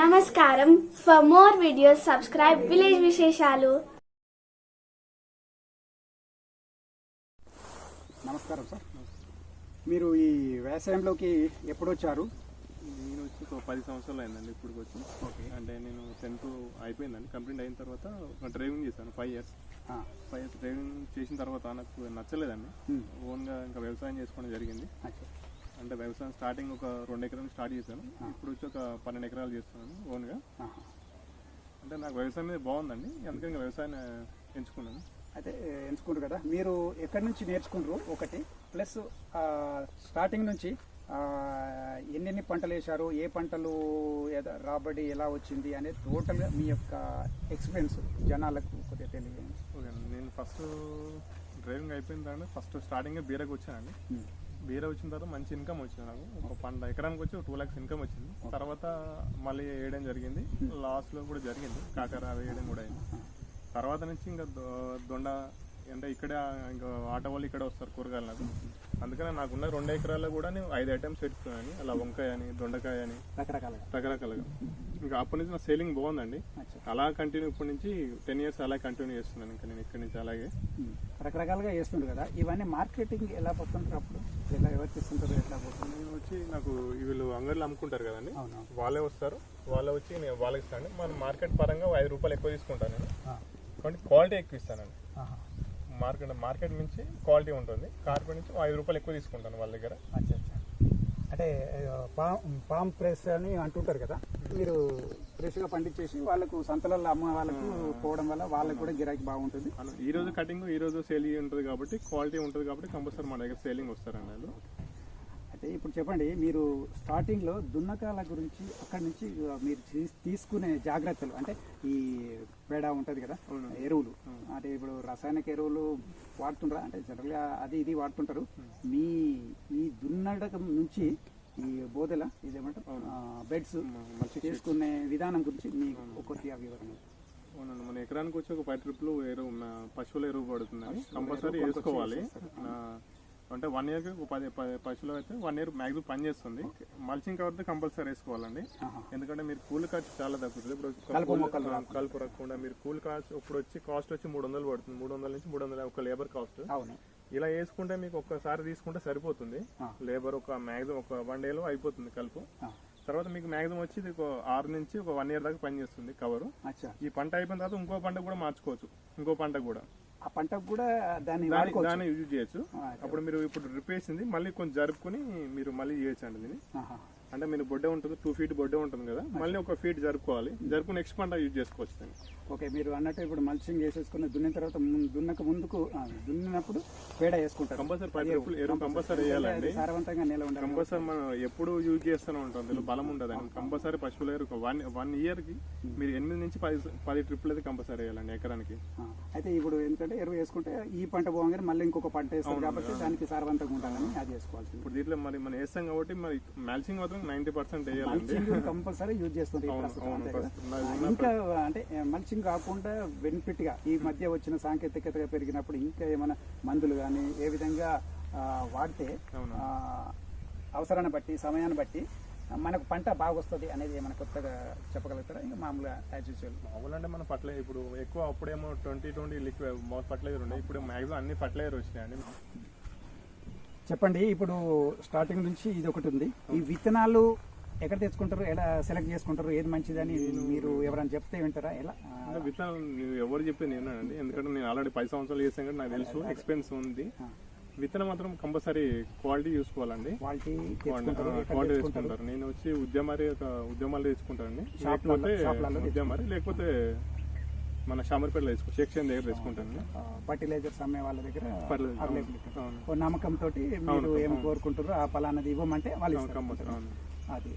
నమస్కారం. For more videos subscribe village విశేషాలు. నమస్కారం సార్. మీరు ఈ వ్యవసాయంలోకి ఎప్పుడు వచ్చారు? నేను వచ్చి ఒక 10 సంవత్సరాలు అయిందండి ఇప్పుడు వచ్చి. ఓకే, అంటే నేను 10th అయిపోయిందండి. కంప్లీట్ అయిన తర్వాత ఒక డ్రైవింగ్ చేశాను 5 years. 5 years డ్రైవింగ్ చేసిన తర్వాత నాకు నచ్చలేదండి. ఓన్గా ఇంకా వ్యవసాయం చేసుకోవడం జరిగింది. అంటే వ్యవసాయం స్టార్టింగ్ ఒక 2 ఎకరాలు స్టార్ట్ చేశాను. ఇప్పుడు వచ్చి ఒక 12 ఎకరాలు చేస్తున్నాను ఓన్గా. అంటే నాకు వ్యవసాయం మీద బాగుందండి, అందుకని ఇంకా వ్యవసాయాన్ని ఎంచుకున్నాను. అయితే ఎంచుకుంటారు కదా, మీరు ఎక్కడి నుంచి నేర్చుకుంటారు ఒకటి, ప్లస్ స్టార్టింగ్ నుంచి ఎన్నెన్ని పంటలు వేశారు, ఏ పంటలు రాబడి ఎలా వచ్చింది అనేది టోటల్గా మీ యొక్క ఎక్స్పీరియన్స్ జనాలకు కొద్దిగా తెలియదు. ఓకే, నేను ఫస్ట్ డ్రైవింగ్ అయిపోయిన తర్వాత ఫస్ట్ స్టార్టింగ్ బీరకు వచ్చానండి. బీర వచ్చిన తర్వాత మంచి ఇన్కమ్ వచ్చింది నాకు. ఒక పంట ఎకరానికి వచ్చి 2 lakhs ఇన్కమ్ వచ్చింది. తర్వాత మళ్ళీ వేయడం జరిగింది, లాస్లో కూడా జరిగింది, కాకర అవి వేయడం కూడా అయింది. తర్వాత నుంచి ఇంకా దొండ అంటే ఇక్కడే ఇంకా ఆటో వాళ్ళు ఇక్కడే వస్తారు కూరగాయలు నాకు. అందుకని నాకున్న 2 ఎకరాల్లో కూడా నేను 5 items పెట్టుకున్నాను, అలా వంకాయ అని, దొండకాయ అని, రకరకాలుగా. ఇంకా అప్పటి నుంచి నా సేలింగ్ బాగుందండి. అలా కంటిన్యూ ఇప్పటి నుంచి 10 years అలా కంటిన్యూ చేస్తున్నాను. ఇంకా నేను ఇక్కడి నుంచి అలాగే రకరకాలుగా చేస్తుంటారు కదా, ఇవన్నీ మార్కెటింగ్ ఎలా పోతుంటారు, అప్పుడు ఎలా ఎవరికి ఇస్తుంటారు, ఎట్లా పోతుంది? నేను వచ్చి నాకు వీళ్ళు అంగడిలో అమ్ముకుంటారు కదండి, వాళ్ళే వస్తారు, వాళ్ళే వచ్చి నేను వాళ్ళకి ఇస్తాను. మన మార్కెట్ పరంగా 5 రూపాయలు ఎక్కువ తీసుకుంటాను నేను, కాబట్టి క్వాలిటీ ఎక్కువ ఇస్తానండి. మార్కెట్ నుంచి క్వాలిటీ ఉంటుంది, కార్పెట్ నుంచి 5 రూపాయలు ఎక్కువ తీసుకుంటాను వాళ్ళ దగ్గర. అంటే పామ్ ప్రెస్ అని అంటుంటారు కదా, మీరు ఫ్రెష్గా పండించేసి వాళ్ళకు సంతలలో అమ్మ వాళ్ళకు పోవడం వల్ల వాళ్ళకి కూడా గిరాకీ బాగుంటుంది. ఈ రోజు కటింగ్ ఈ రోజు సేల్ ఉంటుంది కాబట్టి క్వాలిటీ ఉంటుంది కాబట్టి కంపల్సరీ మన దగ్గర సేలింగ్ వస్తారండి వాళ్ళు. అయితే ఇప్పుడు చెప్పండి, మీరు స్టార్టింగ్లో దున్నకాల గురించి అక్కడి నుంచి మీరు తీసుకునే జాగ్రత్తలు, అంటే ఈ పేడ ఉంటుంది కదా, ఎరువులు, అంటే ఇప్పుడు రసాయనిక ఎరువులు వాడుతుంటారా? అంటే జనరల్గా అది ఇది వాడుతుంటారు. ఈ దున్నడం నుంచి ఈ బోదెల ఇదేమంటారు బెడ్స్ చేసుకునే విధానం గురించి మీకు కొద్దిగా వివరణ. అవునండి, మన ఎకరానికి వచ్చి ఒక 10 ట్రిప్లు ఎరువు పశువుల ఎరువు పడుతుందండి, కంపల్సరీ వేసుకోవాలి. అంటే 1 yearకి 10 పశువులు అయితే 1 year మ్యాక్సిమం పని చేస్తుంది. మల్చింగ్ కవర్ కంపల్సరీ వేసుకోవాలండి, ఎందుకంటే మీరు కూలి ఖర్చు చాలా తగ్గుతుంది. ఇప్పుడు కలుపు రాకుండా మీరు కూలి ఖర్చు ఇప్పుడు వచ్చి కాస్ట్ వచ్చి 300 పడుతుంది, 300 నుంచి 300 ఒక లేబర్ కాస్ట్. ఇలా వేసుకుంటే మీకు ఒక్కసారి తీసుకుంటే సరిపోతుంది. లేబర్ ఒక మ్యాక్సిమం ఒక 1 day అయిపోతుంది కలుపు. తర్వాత మీకు మ్యాక్సిమం వచ్చి ఇది ఒక 6 నుంచి ఒక 1 year దాకా పనిచేస్తుంది కవరు. ఈ పంట అయిపోయిన తర్వాత ఇంకో పంట కూడా మార్చుకోవచ్చు, ఇంకో పంట కూడా ఆ పంటకు కూడా దాన్ని యూజ్ చేయొచ్చు. అప్పుడు మీరు ఇప్పుడు డ్రిప్ వేసింది మళ్ళీ కొంచెం జరుపుకుని మీరు మళ్ళీ చేయొచ్చు అండి దీన్ని. అంటే మీరు బొడ్డే ఉంటుంది, 2 feet బొడ్డే ఉంటుంది కదా, మళ్ళీ ఒక ఫీట్ జరుపుకోవాలి, జరుపుకుని నెక్స్ట్ పంట యూజ్ చేసుకోవచ్చు దాన్ని. ఓకే, మీరు అన్నట్టు ఇప్పుడు మల్చింగ్ వేసేసుకుని దున్నిన తర్వాత దున్నినప్పుడు పేడ వేసుకుంటారు. కంపల్సరీ 10 ట్రిప్లు ఎరువు కంపల్సరీ వేయాలండి, సారవంతంగా నేల ఉండాలి. కంపల్సరీ మనం ఎప్పుడు యూజ్ చేస్తూనే ఉంటాం, అందులో బలం ఉంటుంది. కంపల్సరీ పశువుల ఎరువు 1 yearకి మీరు 8 నుంచి 10 ట్రిప్లు అయితే కంపల్సరీ వేయాలండి ఎకరానికి. అయితే ఇప్పుడు ఎందుకంటే ఎరువు వేసుకుంటే ఈ పంట పోగానే మళ్ళీ ఇంకొక పంట వేస్తారు కాబట్టి దానికి సారవంతంగా ఉండాలని అది వేసుకోవాల్సింది. ఇప్పుడు దీంట్లో మరి మనం వేస్తాం కాబట్టి మరి మల్చింగ్ మాత్రం 90% వేయాలండి, కంపల్సరీ యూజ్ చేస్తుంది. ఇంకా అంటే మల్చింగ్ కాకుండా బెనిఫిట్ గా ఈ మధ్య వచ్చిన సాంకేతికతగా పెరిగినప్పుడు ఇంకా ఏమైనా మందులు కానీ ఏ విధంగా వాడితే అవసరాన్ని బట్టి సమయాన్ని బట్టి మనకు పంట బాగా వస్తుంది అనేది ఏమైనా కొత్తగా చెప్పగలుగుతారా? ఇంకా మామూలుగా మామూలు అంటే మన ఫర్టిలైజర్ ఇప్పుడు ఎక్కువ అప్పుడేమో 2020 లిక్విడ్ ఫర్టిలైజర్ ఉండే, ఇప్పుడు మ్యాక్సిమం అన్ని ఫర్టిలైజర్ వచ్చినాయండి. చెప్పండి, ఇప్పుడు స్టార్టింగ్ నుంచి ఇది ఒకటి ఉంది, ఈ విత్తనాలు ఎక్కడ తెచ్చుకుంటారు, ఎలా సెలెక్ట్ చేసుకుంటారు, ఏది మంచిదని మీరు ఎవరైనా చెప్తే వింటారా? ఎలా విత్తనాలు ఎవరు చెప్తే నేనండి, ఎందుకంటే నేను ఆల్రెడీ 10 సంవత్సరాలు చేసాను కాబట్టి నాకు తెలుసు, ఎక్స్పీరియన్స్ ఉంది. విత్తనం మాత్రం కంపల్సరీ క్వాలిటీ చూసుకోవాలండి, క్వాలిటీ తెచ్చుకుంటారు. నేను వచ్చి ఉద్యమాలు తెచ్చుకుంటానండి, లేకపోతే ఉద్యమారి లేకపోతే మన షామర్పేటలో వేసుకో షేక్షన్ దగ్గర తెచ్చుకుంటాను. ఫర్టిలైజర్స్ అమ్మే వాళ్ళ దగ్గర నమ్మకంతో మీరు ఏం కోరుకుంటారో ఆ పలానది ఇవ్వమంటే వాళ్ళు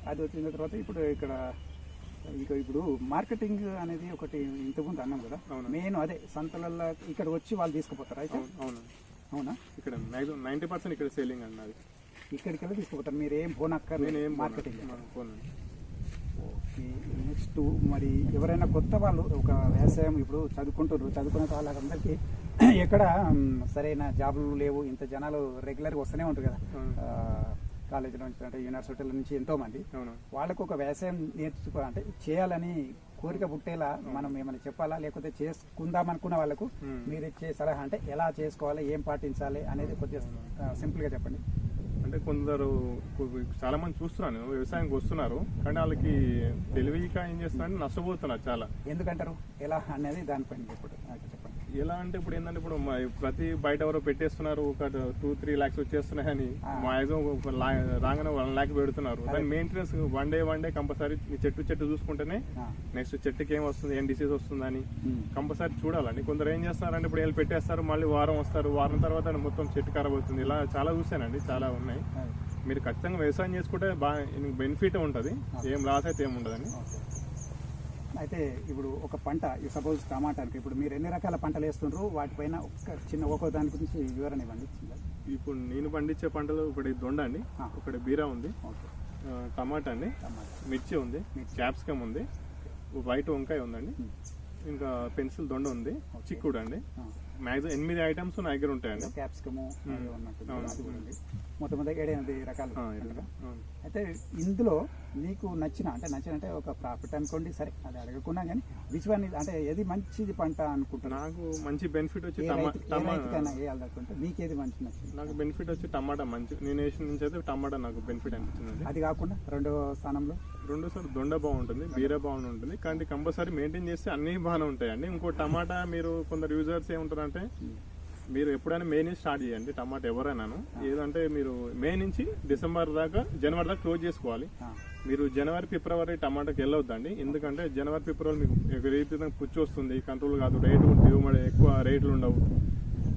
అది వచ్చిన తర్వాత ఇప్పుడు ఇప్పుడు మార్కెటింగ్ అనేది ఒకటి ఇంతకుముందు అన్నాం కదా, మెయిన్ అదే సంతలలో ఇక్కడ వచ్చి వాళ్ళు తీసుకుపోతారు. అయితే అవునా, ఇక్కడ 90% ఇక్కడ సేలింగ్ అన్నది, ఇక్కడికి వెళ్ళి తీసుకుపోతారు, మీరు ఏం పోనక్కర్లేదు మార్కెటింగ్. ఓకే, నెక్స్ట్ మరి ఎవరైనా కొత్త వాళ్ళు ఒక వ్యవసాయం ఇప్పుడు చదువుకునే వాళ్ళందరికీ ఎక్కడ సరైన జాబులు లేవు, ఇంత జనాలు రెగ్యులర్గా వస్తూనే ఉంటారు కదా, కాలేజీల నుంచి అంటే యూనివర్సిటీల నుంచి ఎంతో మంది అవును. వాళ్ళకు ఒక వ్యవసాయం అంటే చేయాలని కోరిక పుట్టేలా మనం ఏమైనా చెప్పాలా, లేకపోతే చేసుకుందాం అనుకున్న వాళ్ళకు మీరు ఇచ్చే సలహా అంటే ఎలా చేసుకోవాలి, ఏం పాటించాలి అనేది కొద్దిగా సింపుల్ గా చెప్పండి. అంటే కొందరు చాలా మంది చూస్తున్నాను వ్యవసాయంకి వస్తున్నారు, కానీ వాళ్ళకి తెలివిగా ఏం చేస్తున్నారంటే నష్టపోతున్నారు చాలా. ఎందుకంటారు ఎలా అనేది దానిపైన చెప్పండి. ఎలా అంటే ఇప్పుడు ఏంటంటే ఇప్పుడు ప్రతి బయట ఎవరో పెట్టేస్తున్నారు, ఒక 2-3 lakhs వచ్చేస్తున్నాయని మాక్సిమం రాగానే 1 lakh పెడుతున్నారు. దాని మెయింటెనెన్స్ వన్ డే కంపల్సరీ చెట్టు చూసుకుంటేనే నెక్స్ట్ చెట్టుకి ఏం వస్తుంది, ఏం డిసీజ్ వస్తుందని కంపల్సరీ చూడాలండి. కొందరు ఏం చేస్తారంటే ఇప్పుడు వీళ్ళు పెట్టేస్తారు, మళ్ళీ వారం వస్తారు, వారం తర్వాత మొత్తం చెట్టు ఖరాబ్ అవుతుంది. ఇలా చాలా చూసానండి, చాలా ఉన్నాయి. మీరు ఖచ్చితంగా వ్యవసాయం చేసుకుంటే బాగా బెనిఫిట్ ఉంటుంది, ఏం లాస్ అయితే ఏం ఉండదని. అయితే ఇప్పుడు ఒక పంట సపోజ్ టమాటానికి ఇప్పుడు మీరు ఎన్ని రకాల పంటలు వేస్తుండ్రు, వాటిపైన ఒక్కో దాని గురించి వివరణ ఇవ్వండి. ఇప్పుడు నేను పండించే పంటలు ఒకటి దొండ అండి, ఒకటి బీరా ఉంది, టమాటా అండి, మిర్చి ఉంది, క్యాప్సికమ్ ఉంది, వైట్ వంకాయ ఉందండి, ఇంకా పెన్సిల్ దొండ ఉంది, చిక్కుడు అండి. మ్యాక్సిమం 8 items నా దగ్గర ఉంటాయండి. క్యాప్సికము మొత్తం 7-8 రకాలు. అయితే ఇందులో మీకు నచ్చిన అంటే ఒక ప్రాఫిట్ అనుకోండి, సరే అది అడగకున్నా కానీ విచ్ వన్ అంటే ఏది మంచిది పంట అనుకుంటున్నా? నాకు మంచి బెనిఫిట్ వచ్చి మీకు ఏది మంచి నచ్చింది? నాకు బెనిఫిట్ వచ్చి టమాటా మంచి, నేను వేసిన నుంచి అయితే టమాటా నాకు బెనిఫిట్ అనిపించింది. అది కాకుండా రెండో స్థానంలో దొండ బాగుంటుంది, బీర బాగుంటుంది, కానీ కంపల్సరీ మెయింటైన్ చేస్తే అన్ని బాగానే ఉంటాయండి. ఇంకో టమాటా మీరు కొందరు యూజర్స్ ఏముంటారంటే మీరు ఎప్పుడైనా మే నుంచి స్టార్ట్ చేయండి టమాటా ఎవరైనాను. ఏదంటే మీరు మే నుంచి డిసెంబర్ దాకా, జనవరి దాకా క్లోజ్ చేసుకోవాలి. మీరు జనవరి ఫిబ్రవరి టమాటాకి వెళ్ళొద్దండి, ఎందుకంటే జనవరి ఫిబ్రవరి మీకు విపరీతంగా పుచ్చి వస్తుంది, కంట్రోల్ కాదు, దిగుబడి ఎక్కువ రేట్లు ఉండవు.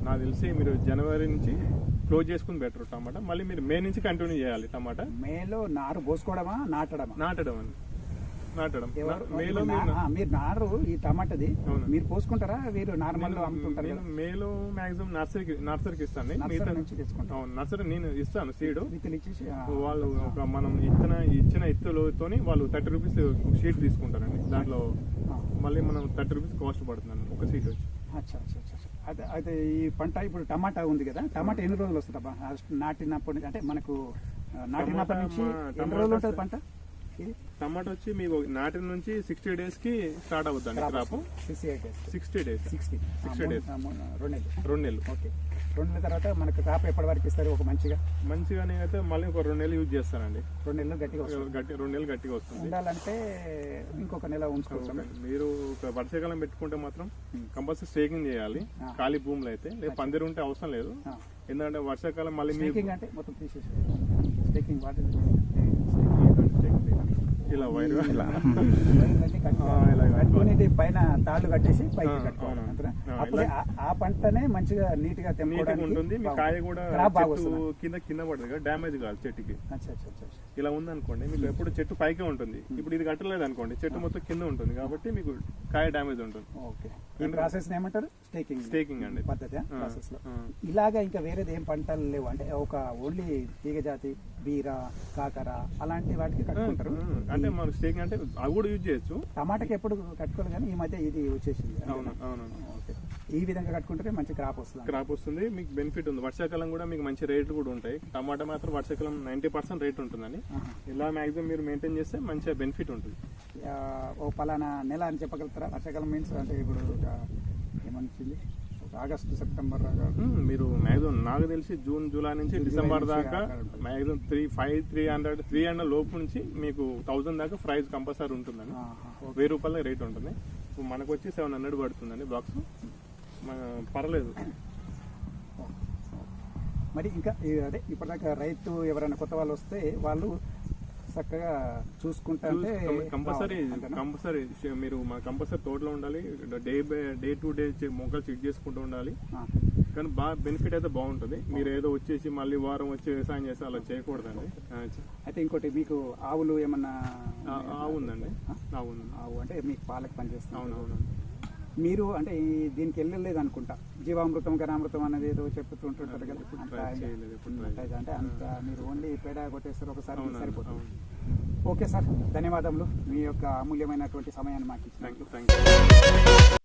నాకు తెలిసి మీరు జనవరి నుంచి క్లోజ్ చేసుకుని బెటర్ టమాటా. మళ్ళీ మీరు మే నుంచి కంటిన్యూ చేయాలి టమాటా. మేలో నారు పోసుకోవడమా నాటడం అండి, నాటడం. మేలో మీరు నారు ఈ టమాటాది మీరు పోసుకుంటారా, మీరు నార్మల్ అమ్ముతుంటారు? మేలో మాక్సిమం నర్సరీకి ఇస్తాను, నర్సరీ నేను ఇస్తాను సీడ్. వాళ్ళు మనం ఇచ్చిన ఇత్తులతోని వాళ్ళు 30 rupees షీట్ తీసుకుంటారండి. దాంట్లో మళ్ళీ మనం 30 rupees కాస్ట్ పడుతుంది ఒక సీట్ వచ్చి. అయితే ఈ పంట ఇప్పుడు టమాటా ఉంది కదా, టమాటా ఎన్ని రోజులు వస్తుందబ్బా నాటినప్పటి నుంచి? అంటే మనకు నాటినప్పటి నుంచి ఎన్ని రోజులు ఉంటుంది పంట? టమాటా వచ్చి మీకు నాటిన నుంచి 60 days కి స్టార్ట్ అవుతుంది క్రాప్. 60 days 2 నెలలు. ఓకే, 2 నెలల తర్వాత మనకు క్రాప్ ఎప్పటి వరకు ఇస్తారు? ఒక మంచిగానే అయితే మళ్ళీ ఒక 2 నెలలు యూజ్ చేస్తానండి. 2 నెలలు గట్టిగా 2 నెలలు గట్టిగా వస్తుంది. ఉండాలంటే ఇంకొక నెల ఉంచుకోవచ్చు. మీరు ఒక వర్షాకాలం పెట్టుకుంటే మాత్రం కంపల్సరీ స్టేకింగ్ చేయాలి. ఖాళీ భూములు అయితే లేదు, పందిరి ఉంటే అవసరం లేదు. ఎందుకంటే వర్షాకాలం మళ్ళీ అంటే మొత్తం తీసేసి స్టేకింగ్ ఇలా వైర్ పైన తాళ్ళు కట్టేసి పైకి కట్టుకోవాలి. అప్పుడు ఆ పంటనే మంచిగా నీట్ గా ఉంటుంది. మీ కాయ కూడా కింద పడుతుంది కదా, డ్యామేజ్ కాదు చెట్టుకి. ఇలా ఉంది అనుకోండి, మీకు ఎప్పుడు చెట్టు పైకే ఉంటుంది. ఇప్పుడు ఇది కట్టలేదు అనుకోండి, చెట్టు మొత్తం కింద ఉంటుంది కాబట్టి మీకు కాయ డ్యామేజ్ ఉంటుంది. ఓకే, ఈ ప్రాసెస్ ఏమంటారు? స్టేకింగ్ అండి పద్ధతి. ప్రాసెస్ లో ఇలాగా ఇంకా వేరేది ఏం పంటలు లేవు అంటే ఒక ఓన్లీ తీగ జాతి, బీర, కాకర అలాంటి వాటికి కట్టుకుంటారు. అంటే మనం స్టేకింగ్ అంటే అవి కూడా యూజ్ చేయొచ్చు. టమాటాకి ఎప్పుడు కట్టుకోవాలి, కానీ ఈ మధ్య ఇది వచ్చేసింది. అవును. ఓకే, ఈ విధంగా కట్టుకుంటే మంచి క్రాప్ వస్తుంది. మీకు బెనిఫిట్ ఉంది. వర్షాకాలం కూడా మీకు మంచి రేట్లు కూడా ఉంటాయి. టమాటా మాత్రం వర్షాకాలం 90% రేట్ ఉంటుందని. ఇలా మాక్సిమం మీరు మెయింటైన్ చేస్తే మంచిగా బెనిఫిట్ ఉంటుంది. ఓ పలానా నెల అని చెప్పగలుగుతారా? వర్షాకాలం మీన్స్ అంటే ఇప్పుడు ఏమనిచ్చింది, ఆగస్టు సెప్టెంబర్ మీరు మాక్సిమం నాకు తెలిసి జూన్ జూలై నుంచి డిసెంబర్ దాకా మాక్సిమం 300 లోపు నుంచి మీకు 1000 దాకా ప్రైస్ కంపల్సరీ ఉంటుందండి. 1000 రూపాయల రేట్ ఉంటుంది. ఇప్పుడు మనకు వచ్చి 700 పడుతుందండి బాక్స్, పర్లేదు. మరి ఇంకా అదే ఇప్పటిదాకా రైతు ఎవరైనా కొత్త వాళ్ళు వస్తే వాళ్ళు చక్కగా చూసుకుంటే కంపల్సరీ మీరు కంపల్సరీ తోటలో ఉండాలి. డే టు డే మొక్కలు చెక్ చేసుకుంటూ ఉండాలి. కానీ బాగా బెనిఫిట్ అయితే బాగుంటుంది. మీరు ఏదో వచ్చేసి మళ్ళీ వారం వచ్చి వ్యవసాయం చేస్తే అలా చేయకూడదండి. అయితే ఇంకోటి, మీకు ఆవులు ఏమన్నా? ఆవు ఉందండి. ఆవు అంటే మీకు పాలకు పనిచేస్తుంది. అవునవును. మీరు అంటే దీనికి వెళ్ళలేదు అనుకుంటా, జీవామృతం ఘనామృతం అనేది ఏదో చెప్తుంటుంటారు కదా, అంటే అంత మీరు ఓన్లీ పేడ కొట్టేస్తారు ఒకసారి సరిపోతుంది. ఓకే సార్, ధన్యవాదములు మీ యొక్క అమూల్యమైనటువంటి సమయాన్ని మాకు ఇచ్చినందుకు.